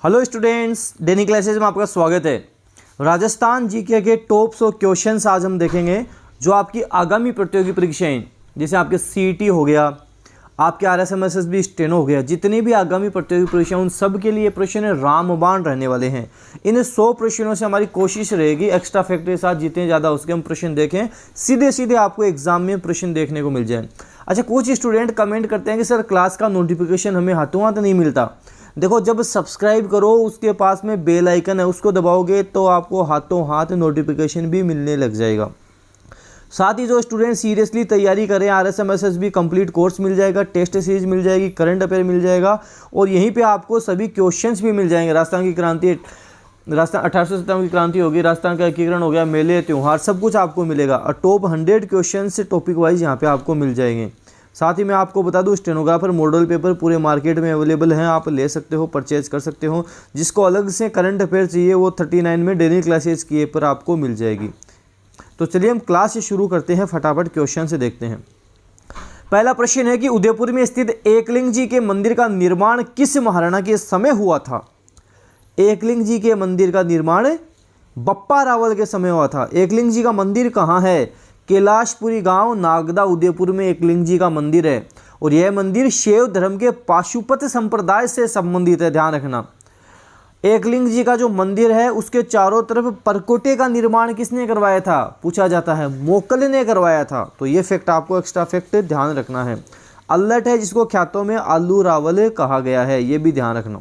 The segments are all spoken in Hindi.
हेलो स्टूडेंट्स, डेली क्लासेज में आपका स्वागत है। राजस्थान जीके के टॉप 100 क्वेश्चंस आज हम देखेंगे जो आपकी आगामी प्रतियोगी परीक्षाएं, जैसे आपके सीईटी हो गया, आपके आरएसएमएसएसबी स्टेनो हो गया, जितनी भी आगामी प्रतियोगी परीक्षा उन सब के लिए प्रश्न रामबाण रहने वाले हैं। इन 100 प्रश्नों से हमारी कोशिश रहेगी एक्स्ट्रा फैक्ट के साथ जितने ज़्यादा उसके हम प्रश्न देखें, सीधे सीधे आपको एग्जाम में प्रश्न देखने को मिल जाए। अच्छा, कुछ स्टूडेंट कमेंट करते हैं कि सर क्लास का नोटिफिकेशन हमें हाथों हाथ नहीं मिलता। देखो, जब सब्सक्राइब करो उसके पास में बेल आइकन है, उसको दबाओगे तो आपको हाथों हाथ नोटिफिकेशन भी मिलने लग जाएगा। साथ ही जो स्टूडेंट सीरियसली तैयारी करें, आरएसएमएसएसबी कंप्लीट कोर्स मिल जाएगा, टेस्ट सीरीज मिल जाएगी, करंट अफेयर मिल जाएगा और यहीं पे आपको सभी क्वेश्चंस भी मिल जाएंगे। राजस्थान की क्रांति, राजस्थान 1857 की क्रांति होगी, राजस्थान का एकीकरण हो गया, मेले त्यौहार, सब कुछ आपको मिलेगा और टॉप 100 क्वेश्चन से टॉपिक वाइज यहाँ पे आपको मिल जाएंगे। साथ ही मैं आपको बता दूं, स्टेनोग्राफर मॉडल पेपर पूरे मार्केट में अवेलेबल हैं, आप ले सकते हो, परचेज कर सकते हो। जिसको अलग से करंट अफेयर चाहिए वो 39 में डेली क्लासेज की ऐप पर आपको मिल जाएगी। तो चलिए हम क्लास शुरू करते हैं, फटाफट क्वेश्चन से देखते हैं। पहला प्रश्न है कि उदयपुर में स्थित एकलिंग जी के मंदिर का निर्माण किस महाराणा के समय हुआ था? एकलिंग जी के मंदिर का निर्माण बप्पा रावल के समय हुआ था। एकलिंग जी का मंदिर कहाँ है? कैलाशपुरी गांव, नागदा, उदयपुर में एकलिंग जी का मंदिर है और यह मंदिर शैव धर्म के पाशुपत संप्रदाय से संबंधित है। ध्यान रखना, एकलिंग जी का जो मंदिर है उसके चारों तरफ परकोटे का निर्माण किसने करवाया था? पूछा जाता है, मोकल ने करवाया था। तो ये फैक्ट आपको एक्स्ट्रा फैक्ट ध्यान रखना है। अल्लट है जिसको ख्यातों में आलू रावल कहा गया है, ये भी ध्यान रखना।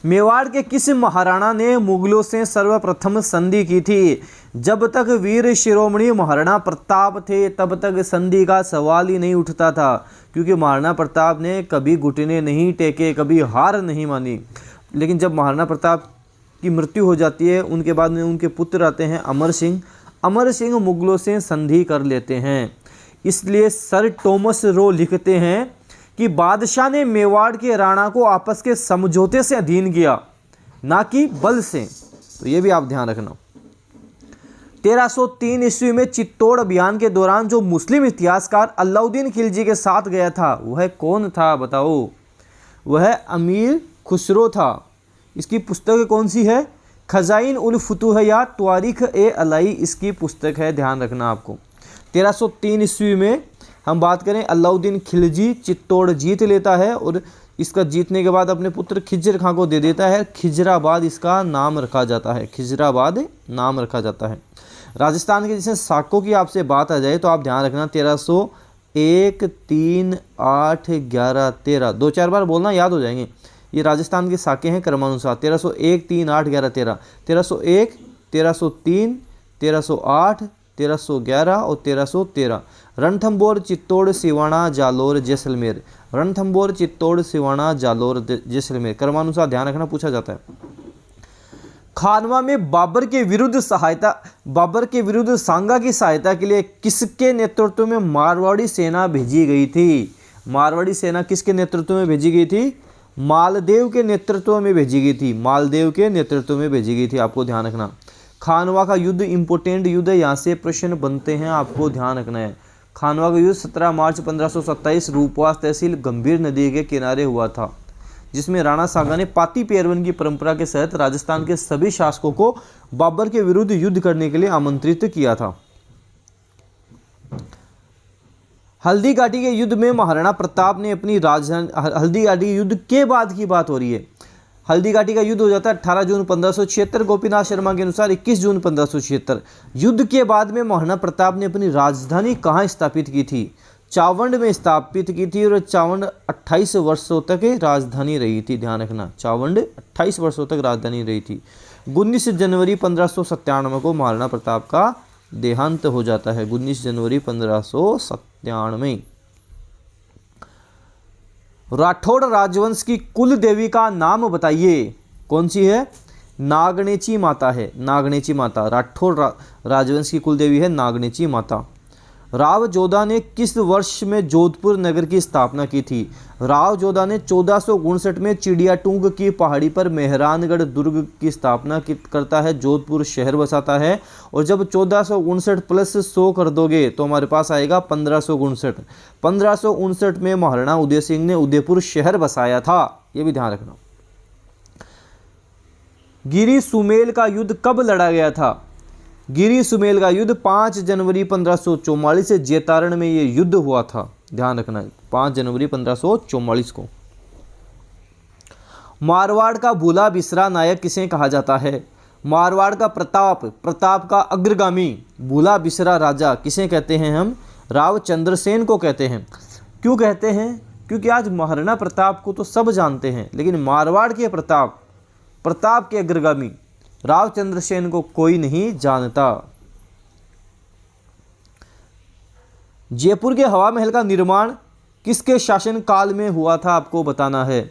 मेवाड़ के किस महाराणा ने मुगलों से सर्वप्रथम संधि की थी? जब तक वीर शिरोमणि महाराणा प्रताप थे तब तक संधि का सवाल ही नहीं उठता था, क्योंकि महाराणा प्रताप ने कभी घुटने नहीं टेके, कभी हार नहीं मानी। लेकिन जब महाराणा प्रताप की मृत्यु हो जाती है, उनके बाद में उनके पुत्र आते हैं अमर सिंह। अमर सिंह मुगलों से संधि कर लेते हैं। इसलिए सर टॉमस रो लिखते हैं कि बादशाह ने मेवाड़ के राणा को आपस के समझौते से अधीन किया, ना कि बल से। तो ये भी आप ध्यान रखना। 1303 ईस्वी में चित्तौड़ अभियान के दौरान जो मुस्लिम इतिहासकार अलाउद्दीन खिलजी के साथ गया था वह कौन था? बताओ। वह अमीर खुसरो था। इसकी पुस्तक कौन सी है? खजाइन उल फुतूह या तारीख ए अलाई इसकी पुस्तक है। ध्यान रखना आपको। 1303 ईस्वी में हम बात करें, अलाउद्दीन खिलजी चित्तौड़ जीत लेता है और इसका जीतने के बाद अपने पुत्र खिज्र खां को दे देता है। खिजराबाद इसका नाम रखा जाता है, खिजराबाद नाम रखा जाता है। राजस्थान के जैसे साकों की आपसे बात आ जाए तो आप ध्यान रखना, 1301, 3, 8, 11, 13 2-4 बार बोलना, याद हो जाएंगे। ये राजस्थान के साके हैं क्रमानुसार। 1301, 3, 8, 11, 13, 1301, 1303, 1308, 1311 और 1313। रणथंबोर, चित्तौड़, सिवाना, जालोर, जैसलमेर। रणथंबोर, चित्तौड़, सिवाना, जालोर, जैसलमेर क्रमानुसार ध्यान रखना, पूछा जाता है। खानवा में बाबर के विरुद्ध सांगा की सहायता के लिए किसके नेतृत्व में मारवाड़ी सेना भेजी गई थी? मारवाड़ी सेना किसके नेतृत्व में भेजी गई थी? मालदेव के नेतृत्व में भेजी गई थी। मालदेव के नेतृत्व में भेजी गई थी, आपको ध्यान रखना। खानवा का युद्ध इंपोर्टेंट युद्ध है, यहाँ से प्रश्न बनते हैं, आपको ध्यान रखना है। खानवा का युद्ध 17 मार्च 1527 रूपवास तहसील गंभीर नदी के किनारे हुआ था, जिसमें राणा सांगा ने पाती पेरवन की परंपरा के तहत राजस्थान के सभी शासकों को बाबर के विरुद्ध युद्ध करने के लिए आमंत्रित किया था। हल्दी घाटी के युद्ध में महाराणा प्रताप ने अपनी राजधानी, हल्दी घाटी के युद्ध के बाद की बात हो रही है। हल्दी घाटी का युद्ध हो जाता है 18 जून 1576। गोपीनाथ शर्मा के अनुसार 21 जून 1576। युद्ध के बाद में महाराणा प्रताप ने अपनी राजधानी कहाँ स्थापित की थी? चावंड में स्थापित की थी और चावंड 28 वर्षों तक राजधानी रही थी। ध्यान रखना, चावंड 28 वर्षों तक राजधानी रही थी। 19 जनवरी 1597 को महाराणा प्रताप का देहांत हो जाता है। 19 जनवरी 1597। राठौड़ राजवंश की कुल देवी का नाम बताइए। कौन सी है? नागणेची माता है। नागणेची माता राठौड़ राजवंश की कुल देवी है, नागणेची माता। राव जोधा ने किस वर्ष में जोधपुर नगर की स्थापना की थी? राव जोधा ने 1459 में चिड़ियाटूंग की पहाड़ी पर मेहरानगढ़ दुर्ग की स्थापना करता है, जोधपुर शहर बसाता है। और जब 1459 प्लस 100 कर दोगे तो हमारे पास आएगा 1559। 1559 में महाराणा उदय सिंह ने उदयपुर शहर बसाया था, ये भी ध्यान रखना। गिरी सुमेल का युद्ध कब लड़ा गया था? गिरी सुमेल का युद्ध 5 जनवरी 1544 से जेतारण में ये युद्ध हुआ था, ध्यान रखना है, 5 जनवरी 1544 को। मारवाड़ का भूला बिसरा नायक किसे कहा जाता है? मारवाड़ का प्रताप का अग्रगामी भूला बिसरा राजा किसे कहते हैं हम? राव चंद्रसेन को कहते हैं। क्यों कहते हैं? क्योंकि आज महाराणा प्रताप को तो सब जानते हैं, लेकिन मारवाड़ के प्रताप के अग्रगामी राव चंद्रसेन को कोई नहीं जानता। जयपुर के हवा महल का निर्माण किसके शासन काल में हुआ था, आपको बताना है।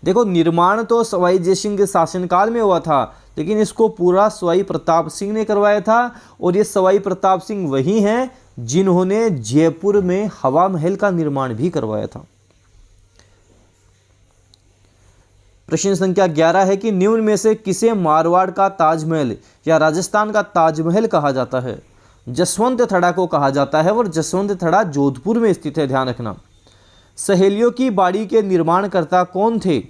देखो, निर्माण तो सवाई जयसिंह के शासनकाल में हुआ था, लेकिन इसको पूरा सवाई प्रताप सिंह ने करवाया था। और ये सवाई प्रताप सिंह वही हैं जिन्होंने जयपुर में हवा महल का निर्माण भी करवाया था। प्रश्न संख्या 11 है कि निम्न में से किसे मारवाड़ का ताजमहल या राजस्थान का ताजमहल कहा जाता है? जसवंत थड़ा को कहा जाता है, और जसवंत थड़ा जोधपुर में स्थित है, ध्यान रखना। सहेलियों की बाड़ी के निर्माणकर्ता कौन थे?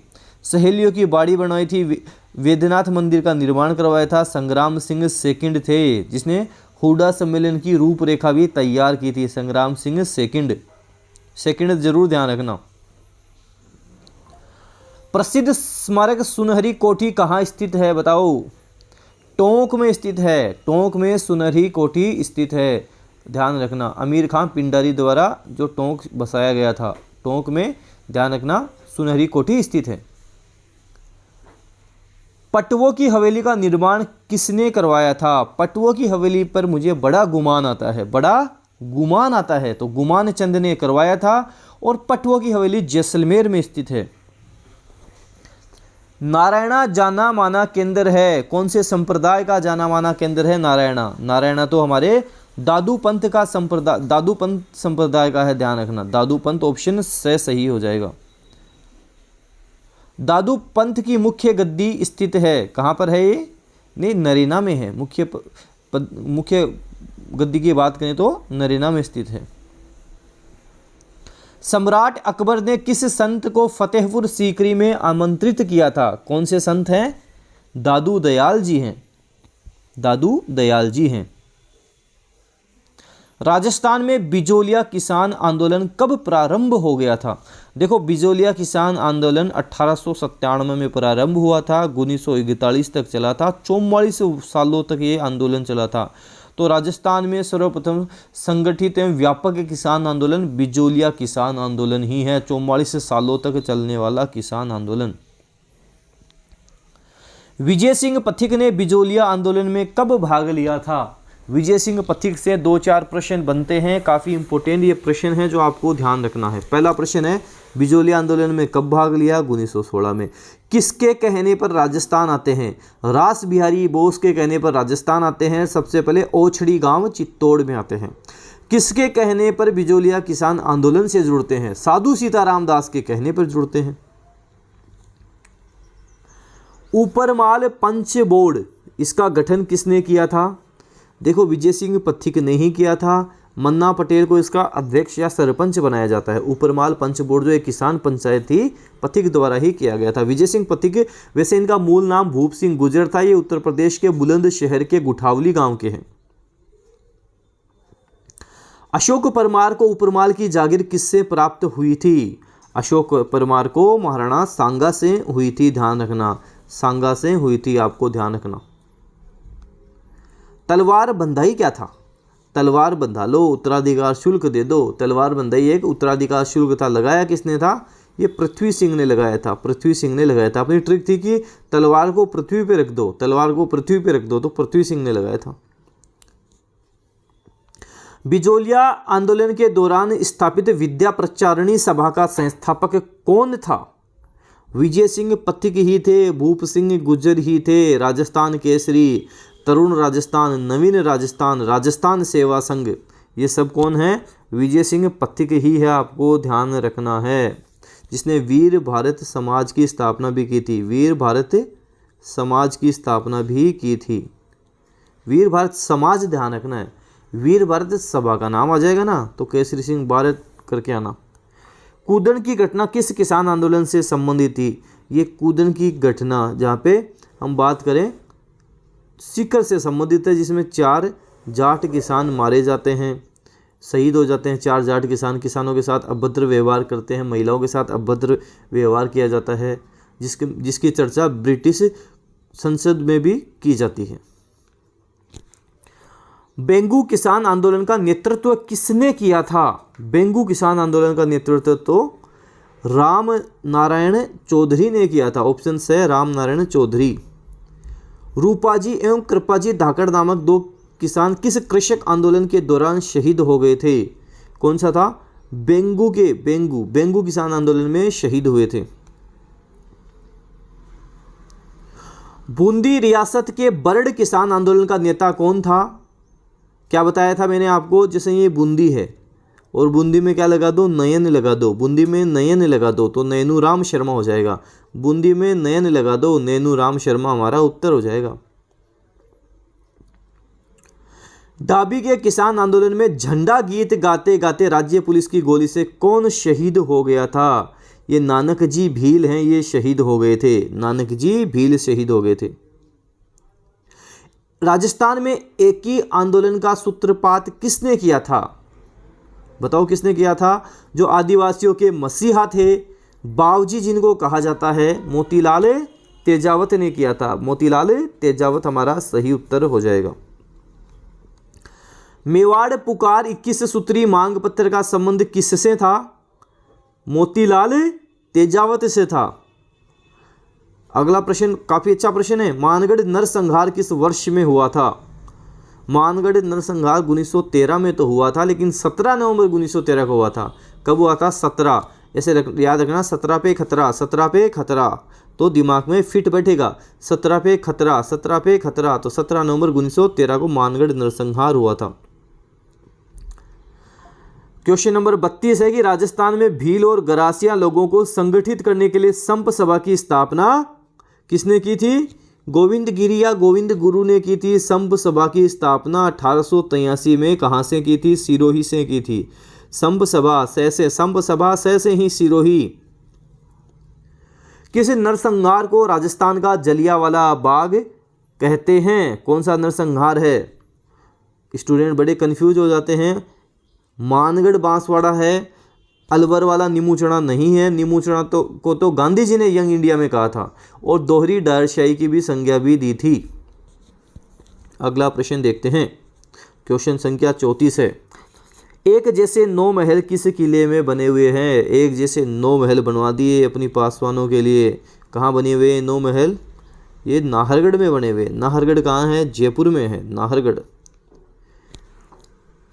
सहेलियों की बाड़ी बनवाई थी, वेदनाथ मंदिर का निर्माण करवाया था, संग्राम सिंह सेकंड थे, जिसने हुडा सम्मेलन की रूपरेखा भी तैयार की थी। संग्राम सिंह सेकंड जरूर ध्यान रखना। प्रसिद्ध स्मारक सुनहरी कोठी कहाँ स्थित है, बताओ? टोंक में स्थित है, टोंक में सुनहरी कोठी स्थित है, ध्यान रखना। अमीर खान पिंडारी द्वारा जो टोंक बसाया गया था, टोंक में, ध्यान रखना, सुनहरी कोठी स्थित है। पटवों की हवेली का निर्माण किसने करवाया था? पटवों की हवेली पर मुझे बड़ा गुमान आता है, तो गुमान चंद ने करवाया था। और पटवों की हवेली जैसलमेर में स्थित है। नारायणा जाना माना केंद्र है, कौन से संप्रदाय का जाना माना केंद्र है? नारायणा तो हमारे दादू पंथ संप्रदाय का है, ध्यान रखना। दादू पंथ ऑप्शन से सही हो जाएगा। दादू पंथ की मुख्य गद्दी स्थित है, कहाँ पर है ये? नहीं, नरेना में है। मुख्य गद्दी की बात करें तो नरेना में स्थित है। सम्राट अकबर ने किस संत को फतेहपुर सीकरी में आमंत्रित किया था? कौन से संत हैं? दादू दयाल जी हैं। राजस्थान में बिजोलिया किसान आंदोलन कब प्रारंभ हो गया था? देखो, बिजोलिया किसान आंदोलन 1897 में प्रारंभ हुआ था, 1941 तक चला था, 44 सालों तक ये आंदोलन चला था। तो राजस्थान में सर्वप्रथम संगठित एवं व्यापक किसान आंदोलन बिजोलिया किसान आंदोलन ही है, 44 सालों तक चलने वाला किसान आंदोलन। विजय सिंह पथिक ने बिजोलिया आंदोलन में कब भाग लिया था? विजय सिंह पथिक से 2-4 प्रश्न बनते हैं, काफ़ी इंपॉर्टेंट ये प्रश्न है जो आपको ध्यान रखना है। पहला प्रश्न है, बिजोलिया आंदोलन में कब भाग लिया? 1916 में। किसके कहने पर राजस्थान आते हैं? रास बिहारी बोस के कहने पर राजस्थान आते हैं। सबसे पहले ओछड़ी गांव चित्तौड़ में आते हैं। किसके कहने पर बिजोलिया किसान आंदोलन से जुड़ते हैं? साधु सीताराम दास के कहने पर जुड़ते हैं। ऊपरमाल पंच बोर्ड, इसका गठन किसने किया था? देखो, विजय सिंह पथिक ने ही किया था। मन्ना पटेल को इसका अध्यक्ष या सरपंच बनाया जाता है। ऊपरमाल पंच बोर्ड जो एक किसान पंचायत थी, पथिक द्वारा ही किया गया था। विजय सिंह पथिक, वैसे इनका मूल नाम भूप सिंह गुर्जर था। ये उत्तर प्रदेश के बुलंदशहर के गुठावली गांव के हैं। अशोक परमार को ऊपरमाल की जागीर किससे प्राप्त हुई थी? अशोक परमार को महाराणा सांगा से हुई थी, ध्यान रखना। सांगा से हुई थी, आपको ध्यान रखना। तलवार बंधाई क्या था? तलवार बंधा लो, उत्तराधिकार शुल्क दे दो। तलवार बंधाई एक उत्तराधिकार शुल्क था। लगाया किसने था? ये पृथ्वी सिंह ने लगाया था। पृथ्वी सिंह ने लगाया था। अपनी ट्रिक थी कि तलवार को पृथ्वी पे रख दो, तलवार को पृथ्वी पे रख दो, तो पृथ्वी सिंह ने लगाया था। बिजोलिया आंदोलन के दौरान स्थापित विद्या प्रचारिणी सभा का संस्थापक कौन था? विजय सिंह पथिक ही थे, भूप सिंह गुर्जर ही थे। राजस्थान केसरी, तरुण राजस्थान, नवीन राजस्थान, राजस्थान सेवा संघ, ये सब कौन है? विजय सिंह पथिक ही है, आपको ध्यान रखना है, जिसने वीर भारत समाज की स्थापना भी की थी। वीर भारत समाज की स्थापना भी की थी। वीर भारत समाज ध्यान रखना है, वीर भारत सभा का नाम आ जाएगा ना तो केसरी सिंह भारत करके आना। कूदन की घटना किस किसान आंदोलन से संबंधित थी? ये कूदन की घटना जहाँ पे हम बात करें सीकर से संबंधित है, जिसमें 4 जाट किसान मारे जाते हैं, शहीद हो जाते हैं। 4 जाट किसान किसानों के साथ अभद्र व्यवहार करते हैं, महिलाओं के साथ अभद्र व्यवहार किया जाता है, जिसकी चर्चा ब्रिटिश संसद में भी की जाती है। बेंगू किसान आंदोलन का नेतृत्व किसने किया था? बेंगू किसान आंदोलन का नेतृत्व तो राम नारायण चौधरी ने किया था। ऑप्शन से राम नारायण चौधरी। रूपाजी एवं कृपाजी धाकड़ नामक 2 किसान किस कृषक आंदोलन के दौरान शहीद हो गए थे? कौन सा था? बेंगू किसान आंदोलन में शहीद हुए थे। बूंदी रियासत के बरड़ किसान आंदोलन का नेता कौन था? क्या बताया था मैंने आपको? जैसे ये बूंदी है और बूंदी में क्या लगा दो? नयन लगा दो। बूंदी में नयन लगा दो तो नैनू राम शर्मा हो जाएगा। बूंदी में नयन लगा दो, नैनू राम शर्मा हमारा उत्तर हो जाएगा। डाबी के किसान आंदोलन में झंडा गीत गाते गाते राज्य पुलिस की गोली से कौन शहीद हो गया था? ये नानक जी भील हैं, ये शहीद हो गए थे। नानक जी भील शहीद हो गए थे। राजस्थान में एकी आंदोलन का सूत्रपात किसने किया था? बताओ किसने किया था? जो आदिवासियों के मसीहा थे, बावजी जिनको कहा जाता है, मोतीलाल तेजावत ने किया था। मोतीलाल तेजावत हमारा सही उत्तर हो जाएगा। मेवाड़ पुकार 21 सूत्री मांग पत्र का संबंध किससे था? मोतीलाल तेजावत से था। अगला प्रश्न काफी अच्छा प्रश्न है। मानगढ़ नरसंहार किस वर्ष में हुआ था? मानगढ़ नरसंहार 1913 में तो हुआ था, लेकिन 17 नवंबर 1913 को हुआ था। कब हुआ था? 17। ऐसे याद रखना, 17 पे खतरा, 17 पे खतरा तो दिमाग में फिट बैठेगा। 17 पे खतरा, 17 पे खतरा तो 17 नवंबर 1913 को मानगढ़ नरसंहार हुआ था। क्वेश्चन नंबर 32 है कि राजस्थान में भील और गरासिया लोगों को संगठित करने के लिए संप सभा की स्थापना किसने की थी? गोविंद गिरी या गोविंद गुरु ने की थी। संप सभा की स्थापना 1883 में कहाँ से की थी? सिरोही से की थी। संप सभा से ही सिरोही। किस नरसंहार को राजस्थान का जलियांवाला बाग कहते हैं? कौन सा नरसंहार है? स्टूडेंट बड़े कंफ्यूज हो जाते हैं। मानगढ़ बांसवाड़ा है, अलवर वाला नीमूचड़ा नहीं है। नीमूचड़ा तो गांधी जी ने यंग इंडिया में कहा था और दोहरी डायरशाही की भी संज्ञा भी दी थी। अगला प्रश्न देखते हैं। क्वेश्चन संख्या 34 है। एक जैसे 9 महल किस किले में बने हुए हैं? एक जैसे 9 महल बनवा दिए अपनी पासवानों के लिए। कहाँ बने हुए 9 महल? ये नाहरगढ़ में बने हुए। नाहरगढ़ कहाँ है? जयपुर में है नाहरगढ़।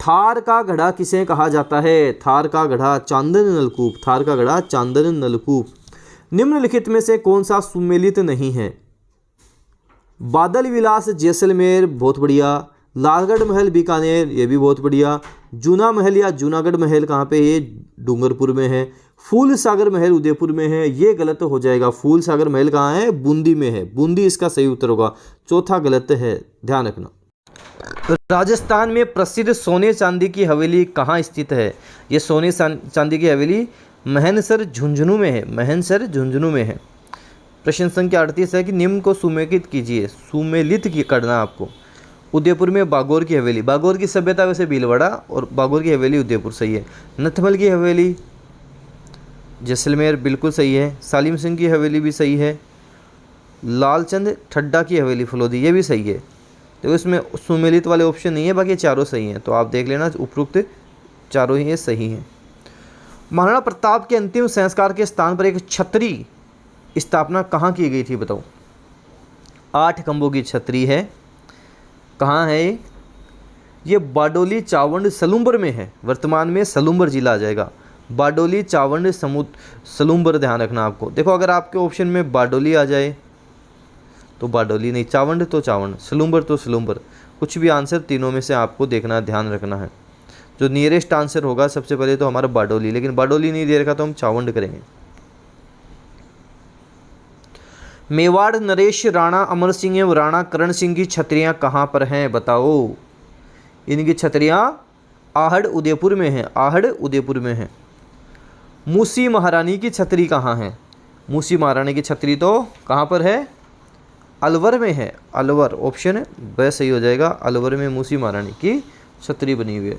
थार का घड़ा किसे कहा जाता है? थार का घड़ा चांदन नलकूप। थार का घड़ा चांदन नलकूप। निम्नलिखित में से कौन सा सुमेलित नहीं है? बादल विलास जैसलमेर बहुत बढ़िया। लालगढ़ महल बीकानेर ये भी बहुत बढ़िया। जूना महल या जूनागढ़ महल कहाँ पे? ये डूंगरपुर में है। फूल सागर महल उदयपुर में है। ये गलत हो जाएगा। फूल सागर महल कहाँ है? बूंदी में है। बूंदी इसका सही उत्तर होगा। चौथा गलत है, ध्यान रखना। राजस्थान में प्रसिद्ध सोने चांदी की हवेली कहाँ स्थित है? ये सोने चांदी की हवेली महनसर झुंझुनू में है। महनसर झुंझुनू में है। प्रश्न संख्या 38 है कि निम्न को सुमेलित कीजिए। सुमेलित की करना आपको। उदयपुर में बागौर की हवेली। बागौर की सभ्यता वैसे भीलवाड़ा और बागौर की हवेली उदयपुर सही है। नथमल की हवेली जैसलमेर बिल्कुल सही है। सालिम सिंह की हवेली भी सही है। लालचंद ठड्डा की हवेली फलोदी ये भी सही है। तो इसमें सुमेलित वाले ऑप्शन नहीं है, बाकी चारों सही हैं। तो आप देख लेना उपरोक्त चारों ही ये सही हैं। महाराणा प्रताप के अंतिम संस्कार के स्थान पर एक छतरी स्थापना कहाँ की गई थी? बताओ। 8 खंभों की छतरी है। कहाँ है ये? बारडोली चावंड सलूम्बर में है। वर्तमान में सलूम्बर जिला आ जाएगा। बारडोली चावंड सलूम्बर ध्यान रखना आपको। देखो अगर आपके ऑप्शन में बारडोली आ जाए तो बारडोली नहीं, चावंड तो चावंड, सलूम्बर तो सलूम्बर, कुछ भी आंसर तीनों में से आपको देखना ध्यान रखना है। जो नियरेस्ट आंसर होगा सबसे पहले तो हमारा बारडोली, लेकिन बारडोली नहीं दे रखा तो हम चावंड करेंगे। मेवाड़ नरेश राणा अमर सिंह एवं राणा करण सिंह की छतरियां कहाँ पर हैं बताओ। इनकी छतरियां आहड़ उदयपुर में हैं, आहड़ उदयपुर में हैं। मूसी महारानी की छतरी कहाँ है? मूसी महारानी की छतरी तो कहाँ पर है? अलवर में है, अलवर। ऑप्शन ब सही हो जाएगा, अलवर में मूसी महारानी की छतरी बनी हुई है।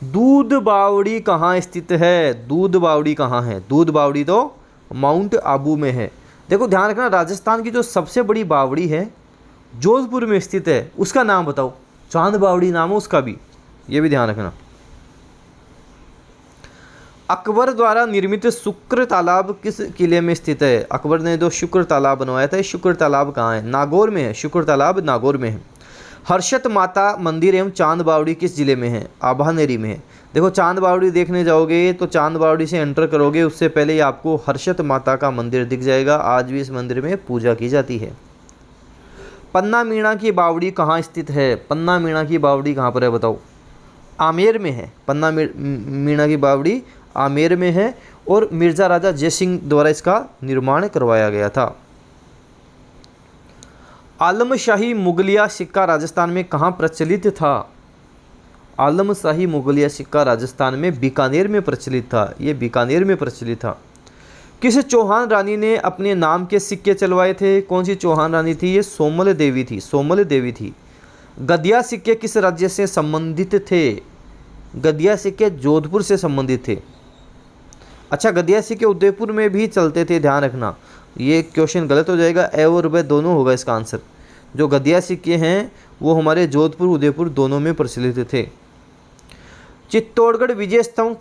दूध बावड़ी कहाँ स्थित है? दूध बावड़ी कहाँ है? दूध बावड़ी तो माउंट आबू में है। देखो ध्यान रखना, राजस्थान की जो सबसे बड़ी बावड़ी है जोधपुर में स्थित है, उसका नाम बताओ। चांद बावड़ी नाम है उसका भी, ये भी ध्यान रखना। अकबर द्वारा निर्मित शुक्र तालाब किस किले में स्थित है? अकबर ने जो शुक्र तालाब बनवाया था, शुक्र तालाब कहाँ है? नागौर में है, शुक्र तालाब नागौर में है। हर्षत माता मंदिर एवं चांद बावड़ी किस जिले में है? आभानेरी में है। देखो चांद बावड़ी देखने जाओगे तो चांद बावड़ी से एंटर करोगे, उससे पहले ही आपको हर्षत माता का मंदिर दिख जाएगा। आज भी इस मंदिर में पूजा की जाती है। पन्ना मीणा की बावड़ी कहाँ स्थित है? पन्ना मीणा की बावड़ी कहाँ पर है बताओ? आमेर में है। पन्ना मीणा की बावड़ी आमेर में है और मिर्ज़ा राजा जयसिंह द्वारा इसका निर्माण करवाया गया था। आलमशाही मुगलिया सिक्का राजस्थान में कहाँ प्रचलित था? आलमशाही मुगलिया सिक्का राजस्थान में बीकानेर में प्रचलित था। ये बीकानेर में प्रचलित था। किस चौहान रानी ने अपने नाम के सिक्के चलवाए थे? कौन सी चौहान रानी थी? ये सोमल देवी थी, सोमल देवी थी। गदिया सिक्के किस राज्य से संबंधित थे? गदिया सिक्के जोधपुर से संबंधित थे। अच्छा, गदिया सिक्के उदयपुर में भी चलते थे, ध्यान रखना। ये क्वेश्चन गलत हो जाएगा, ए और ब दोनों होगा इसका आंसर। जो गदिया सिक्के हैं वो हमारे जोधपुर उदयपुर दोनों में प्रचलित थे। चित्तौड़गढ़ विजय स्तंभ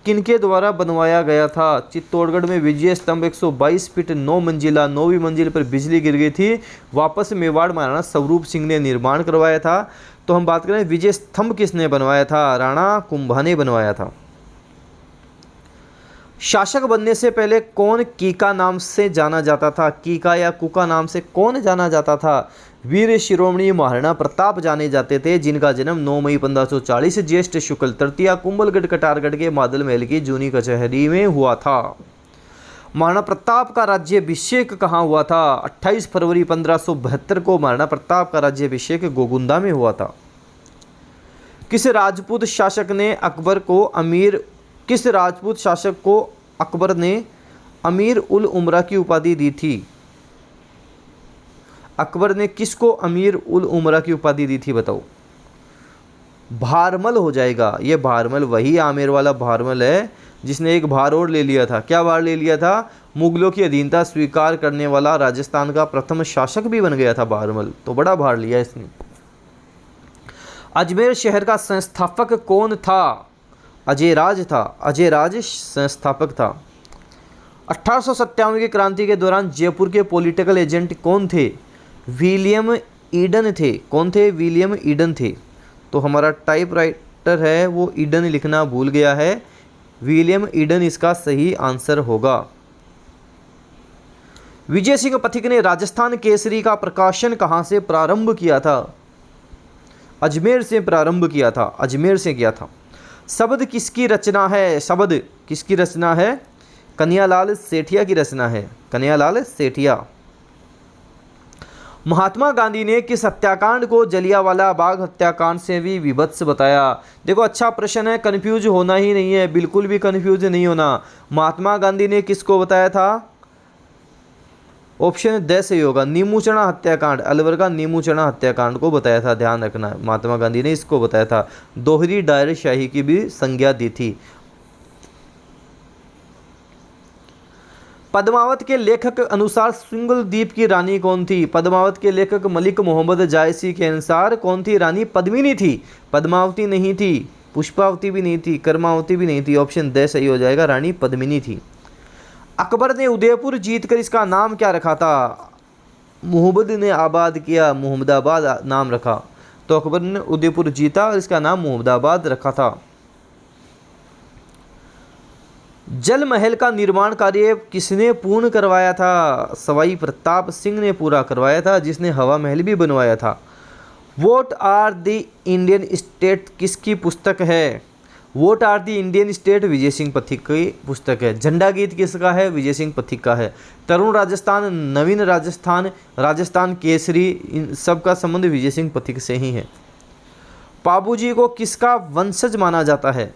किनके द्वारा बनवाया गया था? चित्तौड़गढ़ में विजय स्तंभ 122 फीट 9 मंजिला, 9वीं मंजिल पर बिजली गिर गई थी। वापस मेवाड़ महाराणा स्वरूप सिंह ने निर्माण करवाया था। तो हम बात करें विजय स्तंभ किसने बनवाया था? राणा कुंभा ने बनवाया था। शासक बनने से पहले कौन कीका नाम से जाना जाता था? कीका या कुका नाम से कौन जाना जाता था? वीर शिरोमणि महाराणा प्रताप जाने जाते थे, जिनका जन्म 9 मई 1540 ज्येष्ठ शुक्ल तृतीया कुंभलगढ़ कटारगढ़ के मादल महल की जूनी कचहरी में हुआ था। महाराणा प्रताप का राज्याभिषेक कहाँ हुआ था? 28 फरवरी 1572 को महाराणा प्रताप का राज्याभिषेक गोगुंदा में हुआ था। किस राजपूत शासक को अकबर ने अमीर उल उमरा की उपाधि दी थी? अकबर ने किसको अमीर उल उमरा की उपाधि दी थी बताओ? भारमल हो जाएगा। ये भारमल वही आमेर वाला भारमल है जिसने एक भार और ले लिया था। क्या भार ले लिया था? मुगलों की अधीनता स्वीकार करने वाला राजस्थान का प्रथम शासक भी बन गया था भारमल, तो बड़ा भार लिया इसने। अजमेर शहर का संस्थापक कौन था? अजयराज था, अजयराज संस्थापक था। 1857 की क्रांति के दौरान जयपुर के पॉलिटिकल एजेंट कौन थे? विलियम ईडन थे। कौन थे? विलियम ईडन थे। तो हमारा टाइपराइटर है वो ईडन लिखना भूल गया है, विलियम ईडन इसका सही आंसर होगा। विजय सिंह पथिक ने राजस्थान केसरी का प्रकाशन कहाँ से प्रारंभ किया था? अजमेर से प्रारंभ किया था, अजमेर से किया था। शब्द किसकी रचना है? शब्द किसकी रचना है? कन्हैयालाल सेठिया की रचना है, कन्हैयालाल सेठिया। महात्मा गांधी ने किस हत्याकांड को जलियांवाला बाग हत्याकांड से भी विभत्स बताया? देखो अच्छा प्रश्न है, कंफ्यूज होना ही नहीं है, बिल्कुल भी कंफ्यूज नहीं होना। महात्मा गांधी ने किसको बताया था? ऑप्शन द सही होगा, नीमूचना हत्याकांड, अलवर का नीमूचना हत्याकांड को बताया था। ध्यान रखना, महात्मा गांधी ने इसको बताया था। दोहरी डायरशाही की भी संज्ञा दी थी। पद्मावत के लेखक अनुसार सिंगल द्वीप की रानी कौन थी? पद्मावत के लेखक मलिक मोहम्मद जायसी के अनुसार कौन थी रानी? पद्मिनी थी, पद्मावती नहीं थी, पुष्पावती भी नहीं थी, कर्मावती भी नहीं थी। ऑप्शन द सही हो जाएगा, रानी पद्मिनी थी। अकबर ने उदयपुर जीतकर इसका नाम क्या रखा था? मुहम्मद ने आबाद किया, मुहम्मदाबाद नाम रखा। तो अकबर ने उदयपुर जीता और इसका नाम मुहम्मदाबाद रखा था। जल महल का निर्माण कार्य किसने पूर्ण करवाया था? सवाई प्रताप सिंह ने पूरा करवाया था, जिसने हवा महल भी बनवाया था। What are the Indian state किसकी पुस्तक है? What are the Indian state Vijay Singh Pathik की पुस्तक है। झंडा गीत किसका है? विजय सिंह पथिक का है। तरुण राजस्थान, नवीन राजस्थान, राजस्थान केसरी, इन सब का संबंध विजय सिंह पथिक से ही है। पाबूजी को किसका वंशज माना जाता है?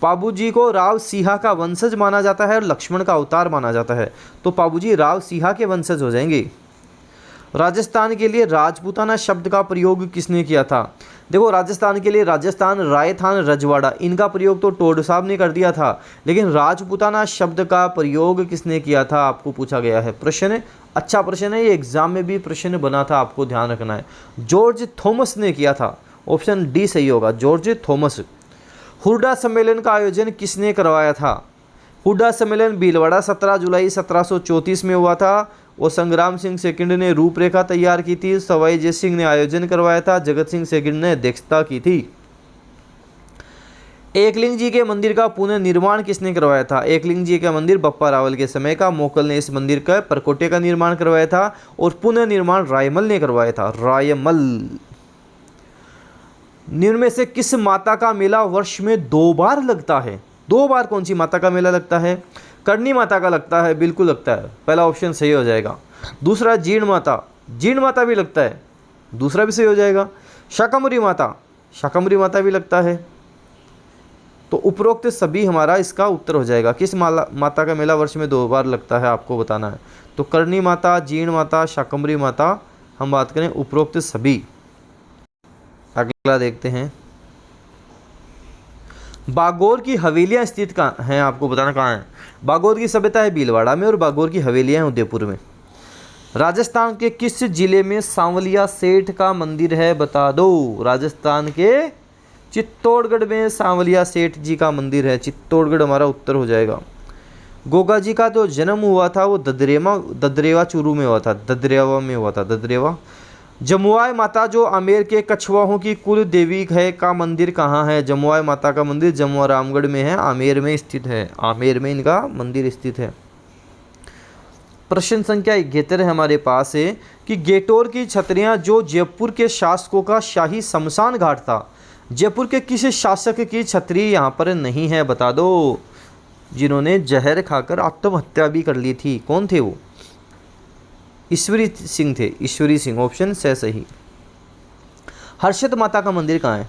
पाबूजी को राव सिंहा का वंशज माना जाता है और लक्ष्मण का अवतार माना जाता है, तो पाबूजी राव सिंहा के वंशज हो जाएंगे। राजस्थान के लिए राजपूताना शब्द का प्रयोग किसने किया था? देखो, राजस्थान के लिए राजस्थान, रायथान, रजवाड़ा, इनका प्रयोग तो टोड साहब ने कर दिया था, लेकिन राजपूताना शब्द का प्रयोग किसने किया था आपको पूछा गया है। प्रश्न अच्छा प्रश्न है, ये एग्जाम में भी प्रश्न बना था, आपको ध्यान रखना है। जॉर्ज थॉमस ने किया था, ऑप्शन डी सही होगा, जॉर्ज थॉमस। हुड्डा सम्मेलन का आयोजन किसने करवाया था? हुड्डा सम्मेलन भीलवाड़ा 17 जुलाई 1734 में हुआ था और संग्राम सिंह सेकंड ने रूपरेखा तैयार की थी। सवाई जय सिंह ने आयोजन करवाया था, जगत सिंह सेकंड ने अध्यक्षता की थी। एकलिंग जी के मंदिर का पुनर्निर्माण किसने करवाया था? एकलिंग जी का मंदिर बप्पा रावल के समय का, मोकल ने इस मंदिर का परकोटे का निर्माण करवाया था और पुनर्निर्माण रायमल ने करवाया था, रायमल। निम्न में से किस माता का मेला वर्ष में 2 बार लगता है? 2 बार कौन सी माता का मेला लगता है? करनी माता का लगता है, बिल्कुल लगता है, पहला ऑप्शन सही हो जाएगा। दूसरा जीर्ण माता, जीर्ण माता भी लगता है, दूसरा भी सही हो जाएगा। शाकंभरी माता, शाकंभरी माता भी लगता है, तो उपरोक्त सभी हमारा इसका उत्तर हो जाएगा। किस माता का मेला वर्ष में 2 बार लगता है आपको बताना है। तो करनी माता, जीर्ण माता, शाकंभरी माता, हम बात करें उपरोक्त सभी। अगला देखते हैं, बागोर की हवेलियां स्थित कहाँ हैं आपको बताना कहाँ है। बागोर की सभ्यता है भीलवाड़ा में और बागोर की हवेलियां हैं उदयपुर में। राजस्थान के किस जिले में सांवलिया सेठ का मंदिर है बता दो? राजस्थान के चित्तौड़गढ़ में सांवलिया सेठ जी का मंदिर है, चित्तौड़गढ़ हमारा उत्तर हो जाएगा। गोगा जी का जो जन्म हुआ था वो ददरेवा चूरू में हुआ था, ददरेवा में हुआ था, ददरेवा। जमुआई माता जो आमेर के कछवाहों की कुल देवी है का मंदिर कहाँ है? जमुआई माता का मंदिर जमुआ रामगढ़ में है, आमेर में स्थित है, आमेर में इनका मंदिर स्थित है। प्रश्न संख्या 71 हमारे पास है कि गेटोर की छतरियां जो जयपुर के शासकों का शाही शमशान घाट था, जयपुर के किस शासक की छतरी यहाँ पर नहीं है बता दो, जिन्होंने जहर खाकर आत्महत्या भी कर ली थी? कौन थे वो? ईश्वरी सिंह थे, ईश्वरी सिंह, ऑप्शन से सही। हर्षद माता का मंदिर कहाँ है?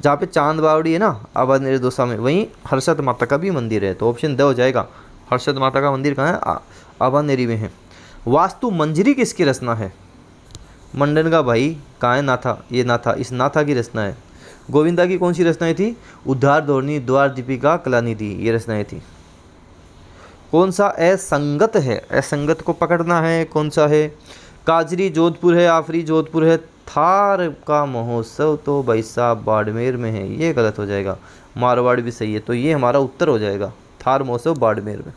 जहाँ पे चांद बावड़ी है ना आबाद निर्दोषा में, वहीं हर्षद माता का भी मंदिर है, तो ऑप्शन द हो जाएगा। हर्षद माता का मंदिर कहाँ है? आबाद नेरी में है। वास्तु मंजरी किसकी रचना है? मंडन का भाई कहाँ है? नाथा, ये नाथा, इस नाथा की रचना है। गोविंदा की कौन सी रचनाएं थी? उद्धार धोरणी, द्वार दीपिका, कलानिधि, ये रचनाएं थी। कौन सा असंगत है? असंगत को पकड़ना है, कौन सा है? काजरी जोधपुर है, आफरी जोधपुर है। थार का महोत्सव तो भाई साहब बाड़मेर में है, ये गलत हो जाएगा। मारवाड़ भी सही है, तो ये हमारा उत्तर हो जाएगा, थार महोत्सव बाड़मेर में।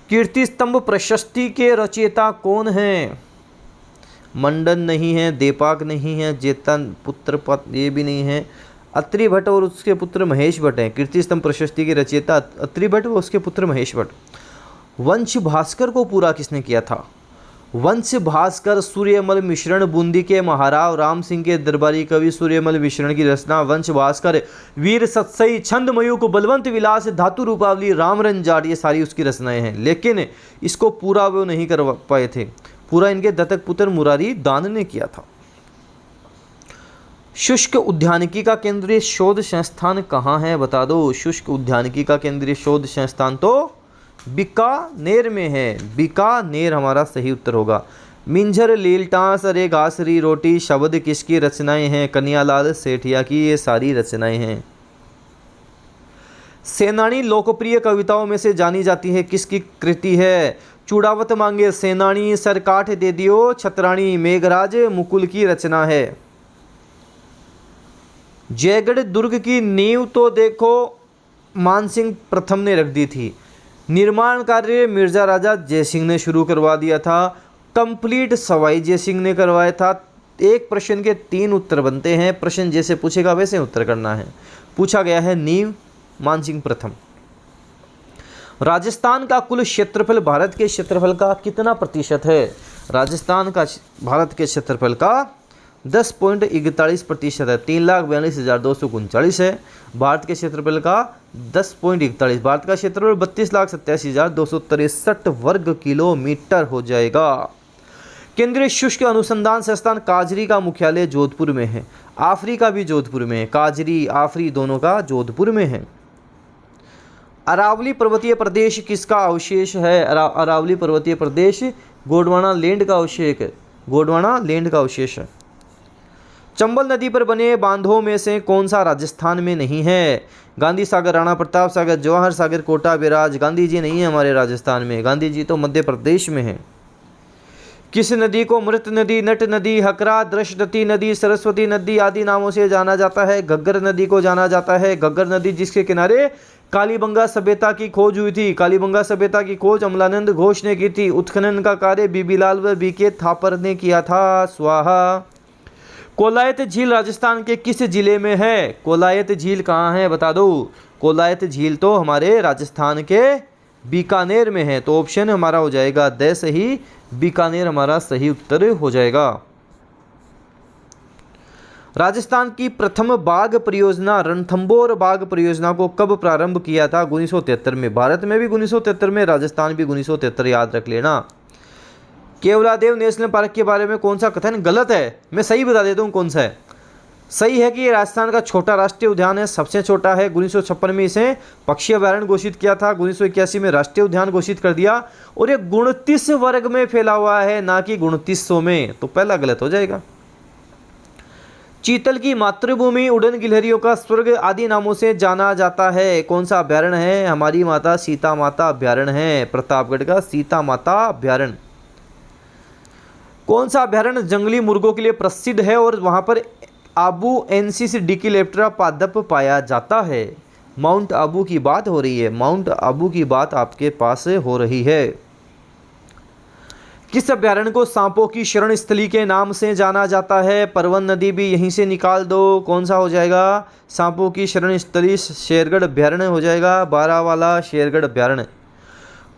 कीर्ति स्तंभ प्रशस्ति के रचयिता कौन है? मंडन नहीं है, देपाक नहीं है, जेतन पुत्र पत ये भी नहीं है। अत्रि भट्ट और उसके पुत्र महेश भट्ट हैं कीर्ति स्तंभ प्रशस्ति के रचयिता, अत्रि भट्ट व उसके पुत्र महेश भट्ट। वंश भास्कर को पूरा किसने किया था? वंश भास्कर सूर्यमल मिश्रण, बूंदी के महाराव राम सिंह के दरबारी कवि सूर्यमल मिश्रण की रचना वंश भास्कर। वीर सत्सई, छंद मयूक, बलवंत विलास, धातु रूपावली, रामरन जाट, ये सारी उसकी रचनाएं हैं, लेकिन इसको पूरा वो नहीं कर पाए थे। पूरा इनके दत्तक पुत्र मुरारी दान ने किया था। शुष्क उद्यानिकी का केंद्रीय शोध संस्थान कहाँ है बता दो? शुष्क उद्यानिकी का केंद्रीय शोध संस्थान तो बीकानेर में है, बीकानेर हमारा सही उत्तर होगा। मिंजर लीलटास अरे घासरी रोटी शब्द किसकी रचनाएं हैं? कन्हैयालाल सेठिया की ये सारी रचनाएं हैं। सेनानी लोकप्रिय कविताओं में से जानी जाती है, किसकी कृति है? चूड़ावत मांगे सेनानी, सरकाठ दे दियो छतरानी, मेघराज मुकुल की रचना है। जयगढ़ दुर्ग की नींव तो देखो मानसिंह प्रथम ने रख दी थी। निर्माण कार्य मिर्जा राजा जयसिंह ने शुरू करवा दिया था। कंप्लीट सवाई जयसिंह ने करवाया था। एक प्रश्न के 3 उत्तर बनते हैं, प्रश्न जैसे पूछेगा वैसे उत्तर करना है। पूछा गया है नींव मानसिंह प्रथम। राजस्थान का कुल क्षेत्रफल भारत के क्षेत्रफल का कितना प्रतिशत है? राजस्थान का भारत के क्षेत्रफल का 10.41% है, 3,42,239 है। भारत के क्षेत्रफल का 10.41, भारत का क्षेत्रफल 32,87,263 वर्ग किलोमीटर हो जाएगा। केंद्रीय शुष्क अनुसंधान संस्थान काजरी का मुख्यालय जोधपुर में है। आफरी का भी जोधपुर में है, काजरी आफरी दोनों का जोधपुर में है। अरावली पर्वतीय प्रदेश किसका अवशेष है? अरावली पर्वतीय प्रदेश गोंडवाना लैंड का अवशेष है, गोंडवाना लैंड का अवशेष है। चंबल नदी पर बने बांधों में से कौन सा राजस्थान में नहीं है? गांधी सागर, राणा प्रताप सागर, जवाहर सागर, कोटा बैराज। गांधी जी नहीं है हमारे राजस्थान में, गांधी जी तो मध्य प्रदेश में है। किस नदी को मृत नदी, नट नदी, हकरा, दृष्टि नदी, सरस्वती नदी आदि नामों से जाना जाता है? घग्गर नदी को जाना जाता है। घग्गर नदी जिसके किनारे कालीबंगा सभ्यता की खोज हुई थी। कालीबंगा सभ्यता की खोज अमलानंद घोष ने की थी। उत्खनन का कार्य बीबीलाल व बीके थापर ने किया था। स्वाहा। कोलायत झील राजस्थान के किस जिले में है? कोलायत झील कहाँ है बता दो। कोलायत झील तो हमारे राजस्थान के बीकानेर में है, तो ऑप्शन हमारा हो जाएगा द सही, बीकानेर हमारा सही उत्तर हो जाएगा। राजस्थान की प्रथम बाघ परियोजना रणथंभौर बाघ परियोजना को कब प्रारंभ किया था? 1973 में। भारत में भी 1973 में, राजस्थान भी 1973, याद रख लेना। केवलादेव नेशनल पार्क के बारे में कौन सा कथन गलत है? मैं सही बता देता हूँ कौन सा है। सही है कि ये राजस्थान का छोटा राष्ट्रीय उद्यान है, सबसे छोटा है। 1956 में इसे पक्षी अभयारण्य घोषित किया था, 1981 में राष्ट्रीय उद्यान घोषित कर दिया, और ये 29 वर्ग में फैला हुआ है, ना कि 2900 में, तो पहला गलत हो जाएगा। चीतल की मातृभूमि उड़न गिलहरियों का स्वर्ग आदि नामों से जाना जाता है, कौन सा अभयारण्य है? हमारी माता सीता माता अभयारण्य है, प्रतापगढ़ का सीता माता अभयारण्य। कौन सा अभयारण्य जंगली मुर्गों के लिए प्रसिद्ध है और वहां पर आबू एनसिस डिकिलेप्टरा पादप पाया जाता है? माउंट आबू की बात हो रही है, माउंट आबू की बात आपके पास हो रही है। किस अभयारण्य को सांपों की शरण स्थली के नाम से जाना जाता है? परवन नदी भी यहीं से निकाल दो, कौन सा हो जाएगा? सांपों की शरण स्थली शेरगढ़ अभयारण्य हो जाएगा, बारावाला शेरगढ़ अभयारण्य।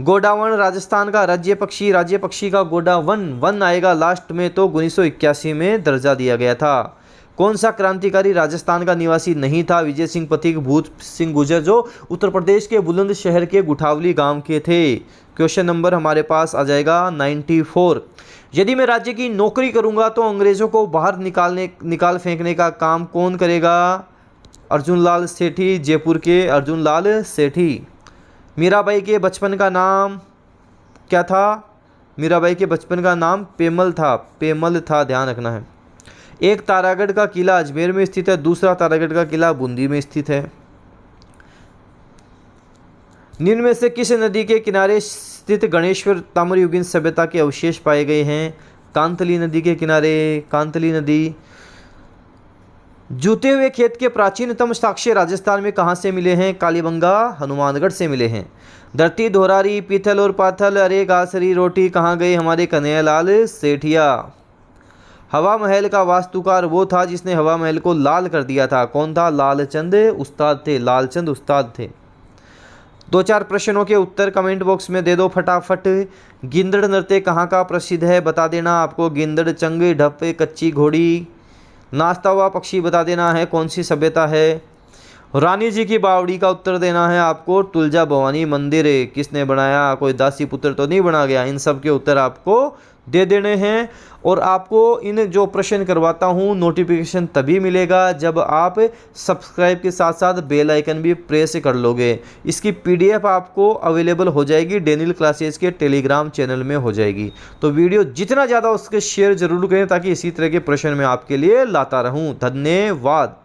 गोडावन राजस्थान का राज्य पक्षी का गोडावन वन आएगा लास्ट में, तो 1981 में दर्जा दिया गया था। कौन सा क्रांतिकारी राजस्थान का निवासी नहीं था? विजय सिंह पथिक, भूत सिंह गुर्जर, जो उत्तर प्रदेश के बुलंदशहर के गुठावली गांव के थे। क्वेश्चन नंबर हमारे पास आ जाएगा 94। यदि मैं राज्य की नौकरी करूंगा तो अंग्रेजों को बाहर निकाल फेंकने का काम कौन करेगा? अर्जुन लाल सेठी, जयपुर के अर्जुन लाल सेठी। मीराबाई के बचपन का नाम क्या था? मीराबाई के बचपन का नाम पेमल था, ध्यान रखना है। एक तारागढ़ का किला अजमेर में स्थित है, दूसरा तारागढ़ का किला बूंदी में स्थित है। निम्न में से किस नदी के किनारे स्थित गणेश्वर ताम्रयुगीन सभ्यता के अवशेष पाए गए हैं? कांतली नदी के किनारे, कांतली नदी। जूते हुए खेत के प्राचीनतम साक्ष्य राजस्थान में कहाँ से मिले हैं? कालीबंगा हनुमानगढ़ से मिले हैं। धरती धोरारी, पीथल और पाथल, अरे गासरी रोटी कहाँ गए हमारे कन्हैयालाल सेठिया। हवा महल का वास्तुकार वो था जिसने हवा महल को लाल कर दिया था, कौन था? लालचंद उस्ताद थे, लालचंद उस्ताद थे। 2-4 प्रश्नों के उत्तर कमेंट बॉक्स में दे दो फटाफट। गिंदड़ नृत्य कहाँ का प्रसिद्ध है बता देना आपको। गिंदड़, चंग, ढप, कच्ची घोड़ी। नाचता हुआ पक्षी बता देना है कौन सी सभ्यता है। रानी जी की बावड़ी का उत्तर देना है आपको। तुलजा भवानी मंदिर किसने बनाया? कोई दासी पुत्र तो नहीं बना गया। इन सब के उत्तर आपको दे देने हैं, और आपको इन जो प्रश्न करवाता हूँ नोटिफिकेशन तभी मिलेगा जब आप सब्सक्राइब के साथ साथ बेल आइकन भी प्रेस कर लोगे। इसकी PDF आपको अवेलेबल हो जाएगी डेनियल क्लासेस के टेलीग्राम चैनल में हो जाएगी। तो वीडियो जितना ज़्यादा उसके शेयर जरूर करें ताकि इसी तरह के प्रश्न मैं आपके लिए लाता रहूँ। धन्यवाद।